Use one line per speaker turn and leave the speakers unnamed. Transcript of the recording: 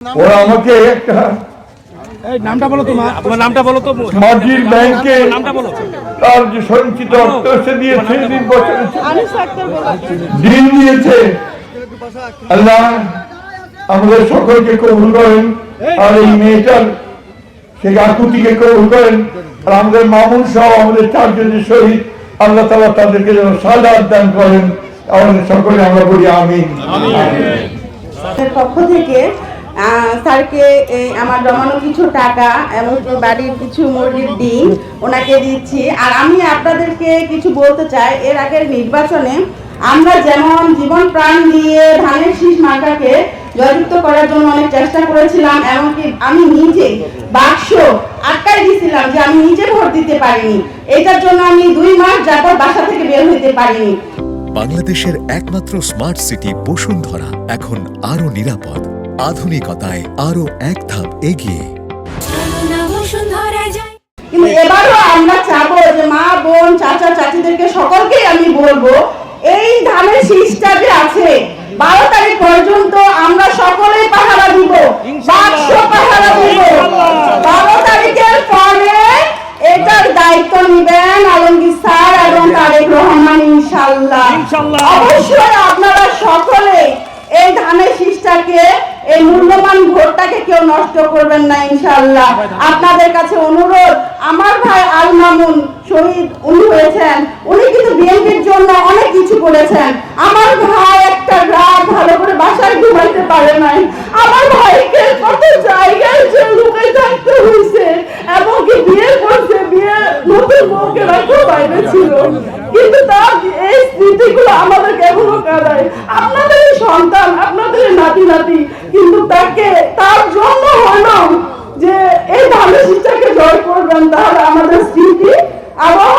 ওরা আমাকে একটা
নামটা বলো, তোমার নামটা বলো তো।
মার্জির ব্যাংকে
নামটা বলো।
তার যে সঞ্চিত অর্থ সে দিয়েছে দিন দিয়েছে। আল্লাহ আমাদের সকলকে কবুল করেন, আর এই মেয়েটার সেই আকুতিকে কবুল করেন, আর আমাদের মামুন সহ আমাদের চারজনের শহীদ আল্লাহ তাআলা তাদেরকে যেন সাজাত দান করেন। আমাদের সকলে আমরা বলি আমিন।
পক্ষ থেকে স্যারকে আমার জমানো কিছু টাকা এবং বাড়ির কিছু মুরগির ডিম ওনাকে দিচ্ছি। আর আমি আপনাদেরকে কিছু বলতে চাই, এর আগের নির্বাচনে আমরা যেমন জীবন প্রাণ দিয়ে ধানের শীষ মার্কাকে জয়যুক্ত করার জন্য অনেক চেষ্টা করেছিলাম, এমনকি আমি নিজে বাক্স আটকাই দিয়েছিলাম যে আমি নিজে ভোট দিতে পারিনি। এটার জন্য আমি 2 মাস যাবত বাসা থেকে বের হইতে পারিনি।
বাংলাদেশের একমাত্র স্মার্ট সিটি বসুন্ধরা এখন আরো নিরাপদ, আধুনিকতায় আরো এক ধাপ এগিয়ে।
কিন্তু এবারও আমরা চাবো যে মা বোন চাচা চাচিদেরকে সকলকেই আমি বলবো, এই ধানের শীষটা যে আছে 12 তারিখ পর্যন্ত আমরা সকলেই পাহারা দিব, বাক্স পাহারা দিব। 12 তারিখের পরে এটার দায়িত্ব নেবেন আলমগীর স্যার এবং তারেক রহমান ইনশাআল্লাহ। অবশ্যই আপনারা সকলে এই ধানের শীষটাকে, এই মূল্যবান ভোটটাকে কেউ নষ্ট করবেন না ইনশাআল্লাহ। আপনাদের কাছে অনুরোধ, আমার ভাই আল মামুন শহীদ উনি হয়েছেন, উনি কিন্তু বিএনপির জন্য অনেক কিছু করেছেন। আমার ভাই একটা রাত ভালো করে বাসায় ঘুমাইতে পারে নাই, আমার ভাইকে কত জায়গায় যে লুকাই থাকতে হয়েছে, এবং কি বিয়ে করছে, বিয়ে নতুন বউকে রাখো বাইরে ছিল, কিন্তু তার এই স্মৃতিগুলো আমাদের এখনো কাঁদায়। আপনাদের সন্তান, আপনাদের নাতি নাতি, কিন্তু তাকে তার জন্য হলো যে এই ধানের শীষটাকে জয় করবেন, তাহলে আমাদের স্মৃতি আবার